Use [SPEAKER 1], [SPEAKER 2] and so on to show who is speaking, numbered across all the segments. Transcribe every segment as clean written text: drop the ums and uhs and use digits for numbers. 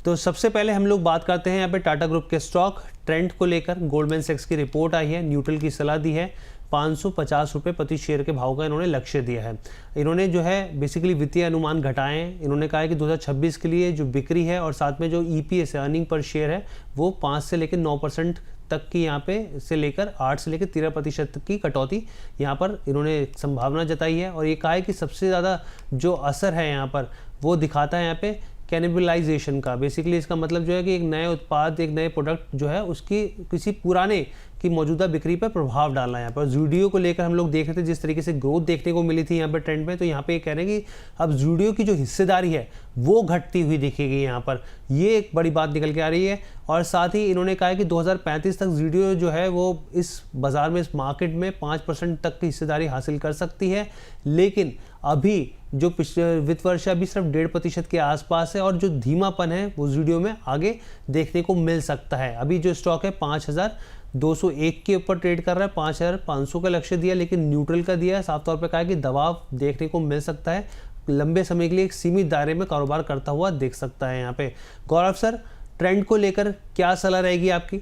[SPEAKER 1] तो सबसे पहले हम लोग बात करते हैं यहाँ पे टाटा ग्रुप के स्टॉक ट्रेंड को लेकर। गोल्डमैन सैक्स की रिपोर्ट आई है, न्यूट्रल की सलाह दी है, 550 रुपये प्रति शेयर के भाव का इन्होंने लक्ष्य दिया है। इन्होंने जो है बेसिकली वित्तीय अनुमान घटाए हैं। इन्होंने कहा है कि 2026 के लिए जो बिक्री है और साथ में जो ईपीएस है, अर्निंग पर शेयर है, वो 5 से लेकर 9% तक की यहाँ पे से लेकर 8 से लेकर 13% तक की कटौती यहाँ पर इन्होंने संभावना जताई है। और ये कहा है कि सबसे ज़्यादा जो असर है यहाँ पर वो दिखाता है यहाँ पे कैनिबलाइजेशन का। बेसिकली इसका मतलब जो है कि एक नए उत्पाद, एक नए प्रोडक्ट जो है उसकी किसी पुराने की मौजूदा बिक्री पर प्रभाव डालना है यहाँ पर। जूडियो को लेकर हम लोग देख रहे थे जिस तरीके से ग्रोथ देखने को मिली थी यहाँ पर ट्रेंड में, तो यहाँ पे ये कह रहे हैं कि अब जूडियो की जो हिस्सेदारी है वो घटती हुई दिखेगी यहाँ पर। ये एक बड़ी बात निकल के आ रही है। और साथ ही इन्होंने कहा है कि 2035 तक जूडियो जो है वो इस बाज़ार में, इस मार्केट में 5% तक की हिस्सेदारी हासिल कर सकती है। लेकिन अभी जो पिछले वित्त वर्ष अभी सिर्फ 1.5% के आसपास है और जो धीमापन है वो जूडियो में आगे देखने को मिल सकता है। अभी जो स्टॉक है 5201 के ऊपर ट्रेड कर रहा है, 5500 का लक्ष्य दिया लेकिन न्यूट्रल का दिया है। साफ तौर पर कहा है कि दबाव देखने को मिल सकता है, लंबे समय के लिए एक सीमित दायरे में कारोबार करता हुआ देख सकता है यहाँ पे। गौरव सर, ट्रेंड को लेकर क्या सलाह रहेगी आपकी?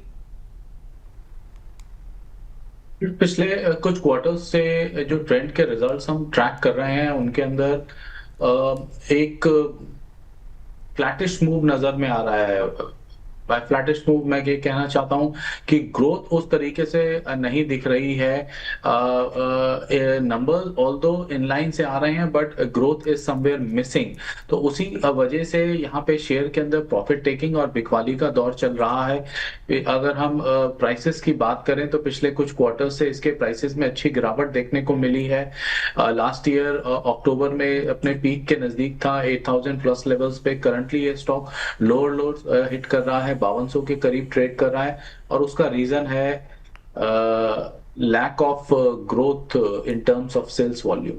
[SPEAKER 2] पिछले कुछ क्वार्टर्स से जो ट्रेंड के रिजल्ट्स हम ट्रैक कर रहे हैं उनके अंदर एक फ्लैटिश मूव नजर में आ रहा है। बाय फ्लैटिश मूव मैं ये कहना चाहता हूं कि ग्रोथ उस तरीके से नहीं दिख रही है। नंबर्स ऑल्दो इनलाइन से आ रहे हैं but growth is somewhere missing. तो उसी वजह से यहाँ पे शेयर के अंदर प्रॉफिट टेकिंग और बिकवाली का दौर चल रहा है। अगर हम प्राइसेस की बात करें तो पिछले कुछ क्वार्टर से इसके प्राइसेस में अच्छी गिरावट देखने को मिली है। लास्ट ईयर अक्टूबर में अपने पीक के नजदीक था 8000 प्लस लेवल्स पे। करंटली ये स्टॉक लोअर हिट कर रहा है, 5200 के करीब ट्रेड कर रहा है और उसका रीजन है lack of growth in terms of sales volume.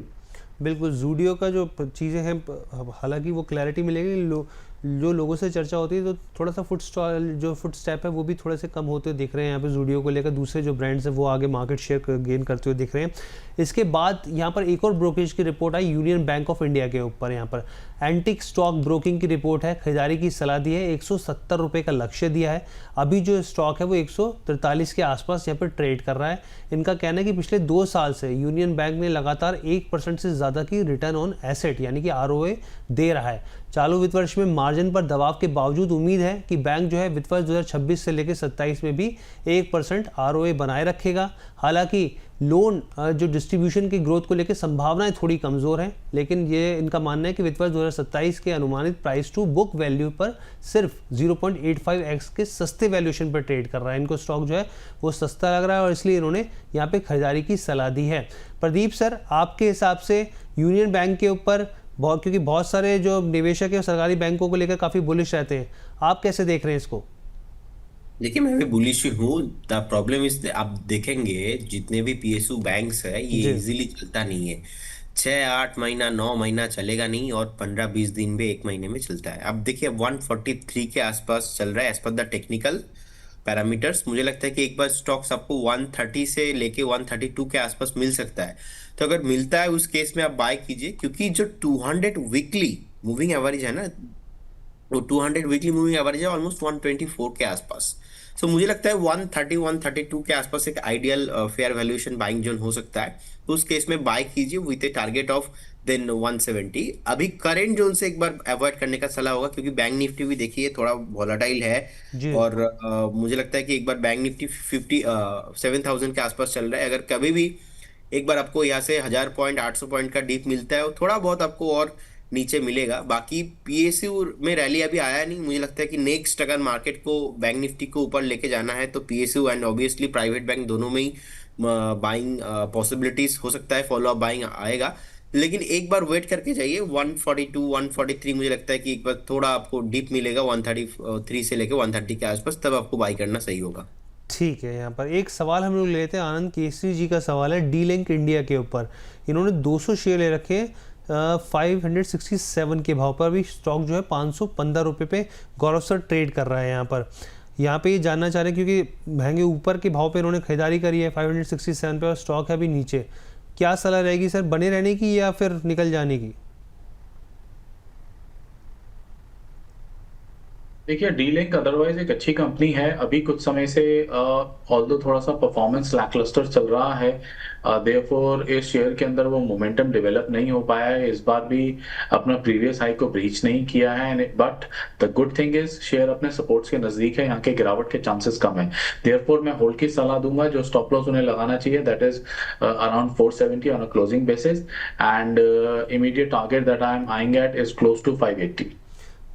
[SPEAKER 1] बिल्कुल, जूडियो का जो चीज़ें हैं, हालांकि वो क्लैरिटी मिलेगी। जो लोगों से चर्चा होती है तो थोड़ा सा फुट स्टेप है वो भी थोड़े से कम होते हुए दिख रहे हैं यहाँ पे जूडियो को लेकर। दूसरे जो ब्रांड्स हैं वो आगे मार्केट शेयर गेन करते हुए दिख रहे हैं। इसके बाद यहाँ पर एक और ब्रोकरेज की report I union bank of India के ऊपर। यहाँ पर एंटिक स्टॉक ब्रोकिंग की रिपोर्ट है, खरीदारी की सलाह दी है, 170 रुपये का लक्ष्य दिया है। अभी जो स्टॉक है वो 143 के आसपास यहाँ पर ट्रेड कर रहा है। इनका कहना है कि पिछले 2 साल से यूनियन बैंक ने लगातार 1% से ज़्यादा की रिटर्न ऑन एसेट यानी कि ROA दे रहा है। चालू वित्त वर्ष में मार्जिन पर दबाव के बावजूद उम्मीद है कि बैंक जो है वित्त वर्ष 2026 से लेकर 27 में भी 1% ROA बनाए रखेगा। हालांकि लोन जो डिस्ट्रीब्यूशन की ग्रोथ को लेकर संभावनाएं थोड़ी कमज़ोर हैं, लेकिन ये इनका मानना है कि वित्त वर्ष 2027 के अनुमानित प्राइस टू बुक वैल्यू पर सिर्फ 0.85x के सस्ते वैल्यूएशन पर ट्रेड कर रहा है। इनको स्टॉक जो है वो सस्ता लग रहा है और इसलिए इन्होंने यहाँ पे खरीदारी की सलाह दी है। प्रदीप सर, आपके हिसाब से यूनियन बैंक के ऊपर क्योंकि बहुत सारे जो निवेशक है सरकारी बैंकों को लेकर काफ़ी बुलिश रहते हैं, आप कैसे देख रहे हैं इसको?
[SPEAKER 3] देखिए, मैं भी बुलिश हूँ। द प्रॉब्लम इज, आप देखेंगे जितने भी PSU बैंक्स है ये
[SPEAKER 1] जी।
[SPEAKER 3] इजीली चलता नहीं है। 6-8 महीना 9 महीना चलेगा नहीं और 15-20 दिन में 1 महीने में चलता है। अब देखिए 143 के आसपास चल रहा है as per the technical parameters. मुझे लगता है कि एक बार स्टॉक्स आपको 130 से लेके 132 के आसपास मिल सकता है। तो अगर मिलता है उस केस में आप बाय कीजिए, क्योंकि जो 200 वीकली मूविंग एवरेज है ना, वो 200 वीकली मूविंग एवरेज है ऑलमोस्ट 124 के आसपास। सो मुझे लगता है 130 132 के आसपास एक ideal fair valuation buying zone हो सकता है। तो उस केस में बाय कीजिए with a target of then 170। अभी करेंट जोन से एक बार अवॉइड करने का सलाह होगा, क्योंकि बैंक निफ्टी भी देखिए थोड़ा वॉलेटाइल है।
[SPEAKER 1] जी।
[SPEAKER 3] और मुझे लगता है कि एक बार बैंक निफ्टी 7000 के आसपास चल रहा है। अगर कभी भी एक बार आपको यहाँ से 1000 पॉइंट 800 पॉइंट का डीप मिलता है, थोड़ा बहुत आपको और नीचे मिलेगा। बाकी PSU में रैली अभी आया नहीं। मुझे लगता है कि नेक्स्ट अगर मार्केट को बैंक निफ्टी को ऊपर लेके जाना है तो PSU and obviously private bank दोनों में ही बाइंग पॉसिबिलिटीज हो सकता है, फॉलो अप बाइंग आएगा। लेकिन एक बार वेट करके जाइए 142 143। मुझे लगता है कि एक बार थोड़ा आपको डीप मिलेगा 133 से लेके 130 के आसपास, तब आपको बाई करना सही होगा।
[SPEAKER 1] ठीक है, यहाँ पर एक सवाल हम लोग लेते हैं। आनंद केसरी जी का सवाल है डी लिंक इंडिया के ऊपर। इन्होंने 200 शेयर ले रखे हैं 567 के भाव पर। भी स्टॉक जो है 515 रुपये पे गौरव सर ट्रेड कर रहा है। यहाँ पे ये जानना चाह रहे हैं क्योंकि महंगे ऊपर के भाव पे इन्होंने खरीदारी करी है 567 पे और स्टॉक है अभी नीचे। क्या सलाह रहेगी सर, बने रहने की या फिर निकल जाने की?
[SPEAKER 2] देखिए, डी लिंक अदरवाइज एक अच्छी कंपनी है। अभी कुछ समय से ऑल्दो थोड़ा सा परफॉर्मेंस लैकलस्टर चल रहा है, देयरफॉर इस शेयर के अंदर वो मोमेंटम डेवलप नहीं हो पाया है। इस बार भी अपना प्रीवियस हाई को ब्रीच नहीं किया है, but the good thing is share अपने सपोर्ट्स के नजदीक है, यहाँ के गिरावट के चांसेस कम है। देयरफॉर मैं होल्ड की सलाह दूंगा। जो स्टॉप लॉस उन्हें लगाना चाहिए that is around 470 on a closing basis, and immediate target that I am eyeing at is close to 580।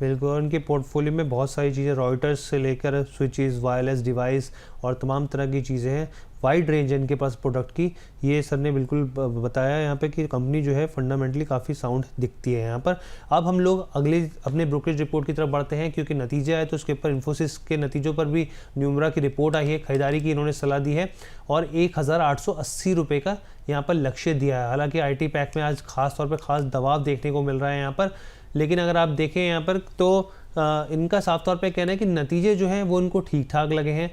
[SPEAKER 1] बिल्कुल, उनके पोर्टफोलियो में बहुत सारी चीज़ें, रॉयटर्स से लेकर स्विचेस, वायरलेस डिवाइस और तमाम तरह की चीज़ें हैं। वाइड रेंज है इनके पास प्रोडक्ट की। ये सर ने बिल्कुल बताया यहाँ पे कि कंपनी जो है फंडामेंटली काफ़ी साउंड दिखती है यहाँ पर। अब हम लोग अगले अपने ब्रोकरेज रिपोर्ट की तरफ बढ़ते हैं, क्योंकि नतीजे आए तो उसके ऊपर इन्फोसिस के नतीजों पर भी न्यूमरा की रिपोर्ट आई है। खरीदारी की इन्होंने सलाह दी है और 1880 रुपये का यहाँ पर लक्ष्य दिया है। हालांकि IT पैक में आज खास तौर पर खास दबाव देखने को मिल रहा है यहाँ पर, लेकिन अगर आप देखें यहाँ पर तो इनका साफ तौर पे कहना है कि नतीजे जो हैं वो इनको ठीक ठाक लगे हैं।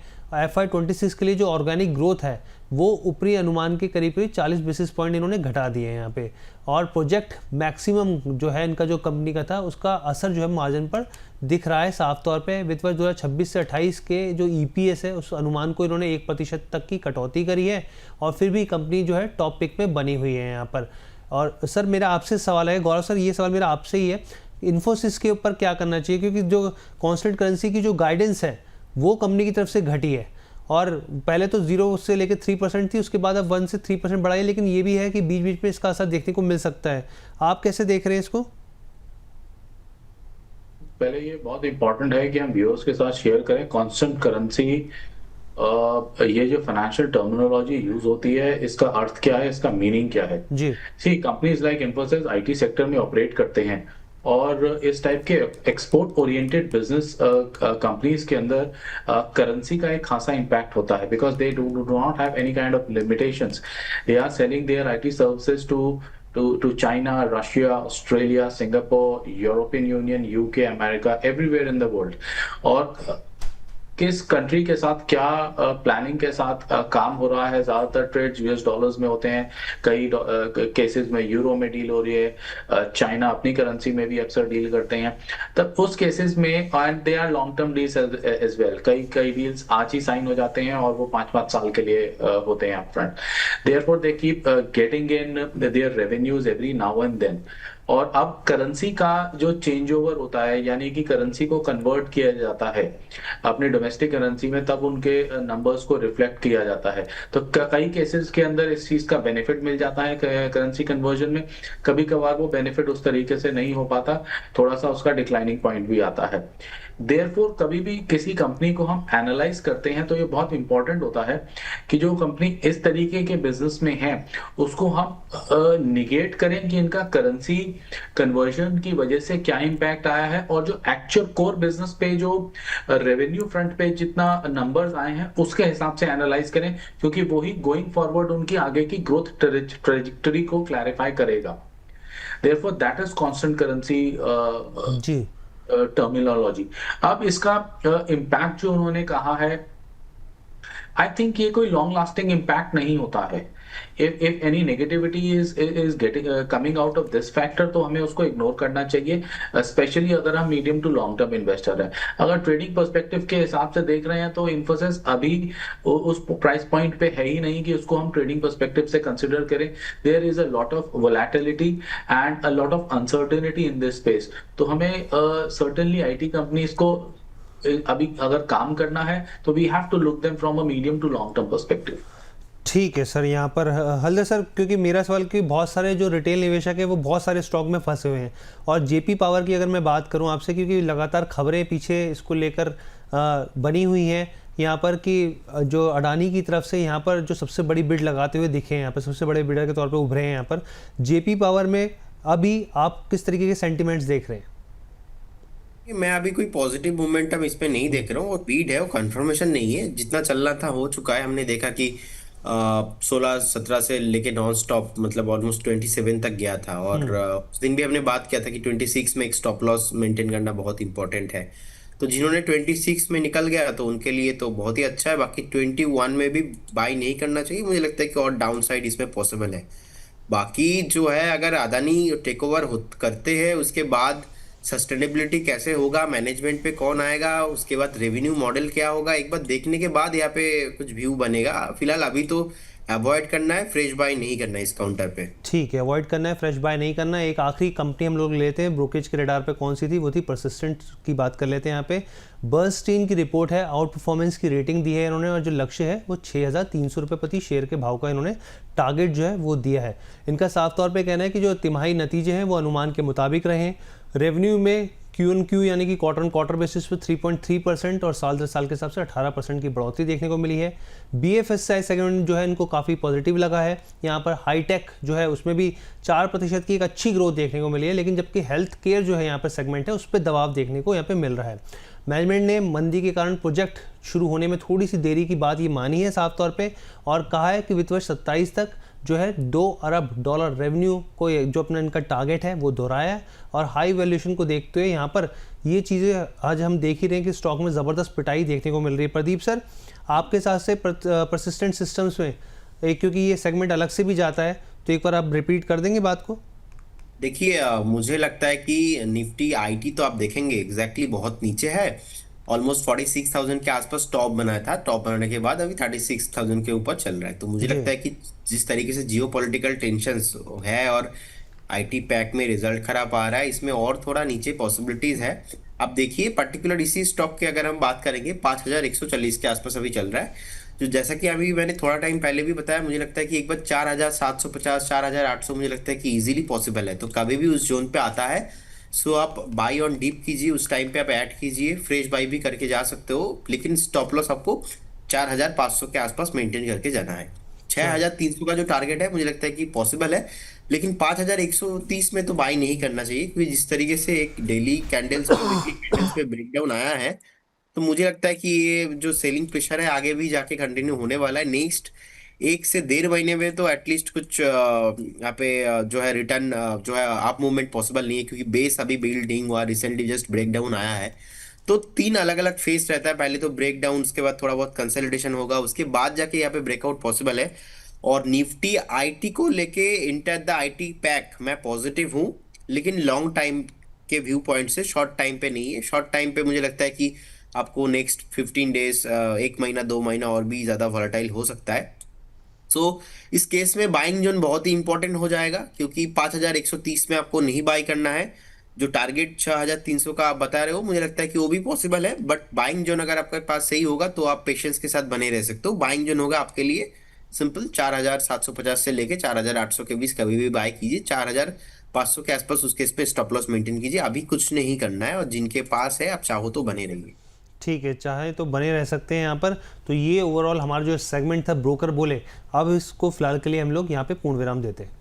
[SPEAKER 1] FY26 के लिए जो ऑर्गेनिक ग्रोथ है वो ऊपरी अनुमान के करीब करीब 40 बेसिस पॉइंट इन्होंने घटा दिए हैं यहाँ पे। और प्रोजेक्ट मैक्सिमम जो है इनका जो कंपनी का था उसका असर जो है मार्जिन पर दिख रहा है साफ तौर पे। वित्त वर्ष 2026 से 28 के जो EPS है उस अनुमान को इन्होंने 1% तक की कटौती करी है, और फिर भी कंपनी जो है टॉप पिक में बनी हुई है यहाँ पर। और सर मेरा आपसे सवाल है गौरव सर, ये सवाल मेरा आपसे ही है, इन्फोसिस के ऊपर क्या करना चाहिए, क्योंकि जो कांस्टेंट करेंसी की जो गाइडेंस है वो कंपनी की तरफ से घटी है, और पहले तो 0 से लेकर 3% थी, उसके बाद अब 1 से 3% बढ़ाई, लेकिन ये भी है कि बीच बीच में इसका असर देखने को मिल सकता है। आप कैसे देख रहे हैं इसको?
[SPEAKER 2] पहले ये बहुत इंपॉर्टेंट है कि हम व्यूअर्स के साथ शेयर करें कांस्टेंट करेंसी। ये जो फाइनेंशियल टर्मिनोलॉजी यूज होती है इसका अर्थ क्या है, इसका मीनिंग क्या है।
[SPEAKER 1] जी
[SPEAKER 2] सी companies like Infosys IT sector में ऑपरेट करते हैं, और इस टाइप के एक्सपोर्ट ओरिएंटेड बिजनेस कंपनीज के अंदर करेंसी का एक खासा इम्पैक्ट होता है, because they do not have any kind of limitations. They are selling their IT services to China, Russia, Australia, Singapore, European Union, UK, America, everywhere in the world। और किस country के साथ क्या प्लानिंग के साथ काम हो रहा है, ज्यादातर ट्रेड्स US डॉलर्स में होते हैं, कई केसेस में यूरो में डील हो रही है, चाइना अपनी करेंसी में भी अक्सर डील करते हैं। तब उस केसेस में and they are long term deals as well, कई डील्स आज ही साइन हो जाते हैं और वो 5-5 साल के लिए होते हैं upfront. Therefore they keep getting in their revenues every now and then. और अब करेंसी का जो चेंज ओवर होता है, यानी कि करेंसी को कन्वर्ट किया जाता है अपनी डोमेस्टिक करेंसी में, तब उनके नंबर्स को रिफ्लेक्ट किया जाता है। तो कई केसेस के अंदर इस चीज का बेनिफिट मिल जाता है करेंसी कन्वर्जन में। कभी कभार वो बेनिफिट उस तरीके से नहीं हो पाता, थोड़ा सा उसका डिक्लाइनिंग पॉइंट भी आता है। देयरफॉर कभी भी किसी कंपनी को हम एनालाइज करते हैं तो ये बहुत इंपॉर्टेंट होता है कि जो कंपनी इस तरीके के बिजनेस में है उसको हम निगेट करें कि इनका करेंसी कन्वर्जन की वजह से क्या इंपैक्ट आया है, और जो एक्चुअल कोर बिजनेस पे जो रेवेन्यू फ्रंट पे जितना नंबर्स आए हैं उसके हिसाब से एनालाइज करें, क्योंकि वही गोइंग फॉरवर्ड उनकी आगे की ग्रोथ ट्रेजेक्टरी को क्लैरिफाई करेगा। Therefore that is constant currency
[SPEAKER 1] जी
[SPEAKER 2] टर्मिनोलॉजी। अब इसका इम्पैक्ट जो उन्होंने कहा है, आई थिंक ये कोई लॉन्ग लास्टिंग इम्पैक्ट नहीं होता है। if any negativity is getting coming out of this factor, तो हमें उसको इग्नोर करना चाहिए, स्पेशली अगर हम medium to long term investor हैं। अगर ट्रेडिंग पर्सपेक्टिव के हिसाब से देख रहे हैं तो इन्फोसिस अभी उस प्राइस पॉइंट पे है ही नहीं कि उसको हम ट्रेडिंग पर्सपेक्टिव से कंसिडर करें। There is a lot of volatility and a lot of uncertainty in this space. तो हमें सर्टेनली IT कंपनीज को अभी अगर काम करना है तो we have to look them from a medium to long term perspective.
[SPEAKER 1] ठीक है सर। यहाँ पर हल्दर सर, क्योंकि मेरा सवाल कि बहुत सारे जो रिटेल निवेशक है वो बहुत सारे स्टॉक में फंसे हुए हैं, और JP पावर की अगर मैं बात करूँ आपसे, क्योंकि लगातार खबरें पीछे इसको लेकर बनी हुई हैं यहाँ पर कि जो अडानी की तरफ से यहाँ पर जो सबसे बड़ी बिड लगाते हुए दिखे हैं, यहाँ पर सबसे बड़े बिडर के तौर पर उभरे हैं यहाँ पर JP पावर में। अभी आप किस तरीके के सेंटिमेंट्स देख रहे हैं?
[SPEAKER 3] मैं अभी कोई पॉजिटिव मोमेंटम इसमें नहीं देख रहा हूँ, और बीड है, वो कंफर्मेशन नहीं है। जितना चलना था हो चुका है। हमने देखा कि 16-17 से लेके नॉन स्टॉप मतलब ऑलमोस्ट 27 तक गया था, और उस दिन भी हमने बात किया था कि 26 में एक स्टॉप लॉस मेंटेन करना बहुत इंपॉर्टेंट है। तो जिन्होंने 26 में निकल गया तो उनके लिए तो बहुत ही अच्छा है। बाकी 21 में भी बाई नहीं करना चाहिए, मुझे लगता है कि और डाउन साइड इसमें पॉसिबल है। बाकी जो है, अगर अदानी टेक ओवर करते हैं उसके बाद सस्टेनेबिलिटी कैसे होगा, मैनेजमेंट पे कौन आएगा, उसके बाद रेवेन्यू मॉडल क्या होगा, एक बार देखने के बाद यहाँ पे कुछ व्यू बनेगा। फिलहाल अभी तो अवॉइड करना है, फ्रेश बाय नहीं करना है इस काउंटर पे।
[SPEAKER 1] ठीक है, अवॉइड करना है, फ्रेश बाय नहीं करना है। एक आखिरी कंपनी हम लोग लेते हैं ब्रोकेज के रडार पे, कौन सी थी, वो थी परसिस्टेंट की बात कर लेते हैं यहाँ पे। बर्नस्टीन की रिपोर्ट है, आउट परफॉर्मेंस की रेटिंग दी है इन्होंने और जो लक्ष्य है वो 6,300 रुपये प्रति शेयर के भाव का इन्होंने टारगेट जो है वो दिया है। इनका साफ तौर पर कहना है कि जो तिमाही नतीजे हैं वो अनुमान के मुताबिक रहे। रेवेन्यू में Q-on-Q यानी कि क्वार्टर ऑन क्वार्टर बेसिस पे 3.3% और साल दर साल के हिसाब से 18% की बढ़ोतरी देखने को मिली है। BFSI सेगमेंट जो है इनको काफ़ी पॉजिटिव लगा है। यहाँ पर हाईटेक जो है उसमें भी 4% की एक अच्छी ग्रोथ देखने को मिली है, लेकिन जबकि हेल्थ केयर जो है यहाँ पर सेगमेंट है उस पर दबाव देखने को यहाँ पे मिल रहा है। मैनेजमेंट ने मंदी के कारण प्रोजेक्ट शुरू होने में थोड़ी सी देरी की बात ये मानी है साफ तौर पे, और कहा है कि वित्त वर्ष 27 तक जो है $2 अरब रेवेन्यू को जो अपना इनका टारगेट है वो दोहराया है। और हाई वैल्यूएशन को देखते हुए यहाँ पर ये चीज़ें आज हम देख ही रहे हैं कि स्टॉक में ज़बरदस्त पिटाई देखने को मिल रही है। प्रदीप सर, आपके साथ से परसिस्टेंट सिस्टम्स में क्योंकि ये सेगमेंट अलग से भी जाता है, तो एक बार आप रिपीट कर देंगे बात को।
[SPEAKER 3] देखिए मुझे लगता है कि निफ्टी आईटी तो आप देखेंगे एग्जैक्टली बहुत नीचे है, ऑलमोस्ट 46,000 के आसपास टॉप बनाया था, टॉप बनाने के बाद अभी 36,000 के ऊपर चल रहा है। तो मुझे लगता है कि जिस तरीके से जियो पॉलिटिकल टेंशंस है और आईटी पैक में रिजल्ट खराब आ रहा है, इसमें और थोड़ा नीचे पॉसिबिलिटीज है। अब देखिए पर्टिकुलर इसी स्टॉक की अगर हम बात करेंगे 5,140 के आसपास अभी चल रहा है, जो जैसा कि अभी मैंने थोड़ा टाइम पहले भी बताया, मुझे लगता है कि एक बार 4,750 4,800 मुझे लगता है कि इजीली पॉसिबल है। तो कभी भी उस जोन पे आता है सो आप बाई ऑन डीप कीजिए, उस टाइम पे आप ऐड कीजिए, फ्रेश बाई भी करके जा सकते हो, लेकिन स्टॉप लॉस आपको 4,500 के आसपास मेंटेन करके जाना है। 6,300 का जो टारगेट है मुझे लगता है कि पॉसिबल है, लेकिन 5,130 में तो बाई नहीं करना चाहिए, क्योंकि जिस तरीके से एक डेली कैंडल्स वीकली कैंडल्स पे ब्रेकडाउन आया है, तो मुझे लगता है कि ये जो सेलिंग प्रेशर है आगे भी जाके कंटिन्यू होने वाला है। नेक्स्ट 1 से 1.5 महीने में तो एटलीस्ट कुछ यहाँ पे जो है रिटर्न जो है अप मूवमेंट पॉसिबल नहीं है, क्योंकि बेस अभी बिल्डिंग हुआ, रिसेंटली जस्ट ब्रेकडाउन आया है। तो 3 अलग अलग फेज रहता है, पहले तो ब्रेकडाउन, उसके बाद थोड़ा बहुत कंसोलिडेशन होगा, उसके बाद जाके यहाँ पे ब्रेकआउट पॉसिबल है। और निफ्टी आईटी को लेके इंटर द आईटी पैक मैं पॉजिटिव हूँ, लेकिन लॉन्ग टाइम के व्यू पॉइंट से, शॉर्ट टाइम पे नहीं है। शॉर्ट टाइम पे मुझे लगता है कि आपको नेक्स्ट 15 डेज, 1 महीना 2 महीना और भी ज्यादा वॉलेटाइल हो सकता है। सो इस केस में बाइंग जोन बहुत ही इंपॉर्टेंट हो जाएगा, क्योंकि 5,130 में आपको नहीं बाई करना है। जो टारगेट 6,300 का आप बता रहे हो, मुझे लगता है कि वो भी पॉसिबल है, बट बाइंग जोन अगर आपके पास सही होगा तो आप पेशेंस के साथ बने रह सकते हो। बाइंग जोन होगा आपके लिए सिंपल 4,750 से लेके 4,800 के बीच कभी भी बाय कीजिए, 4,500 के आसपास उसके इस पे स्टॉप लॉस मेंटेन कीजिए। अभी कुछ नहीं करना है, और जिनके पास है आप चाहो तो बने रहिए।
[SPEAKER 1] ठीक है, चाहे तो बने रह सकते हैं यहाँ पर। तो ये ओवरऑल हमारा जो सेगमेंट था ब्रोकर बोले, अब इसको फिलहाल के लिए हम लोग यहाँ पे पूर्ण विराम देते हैं।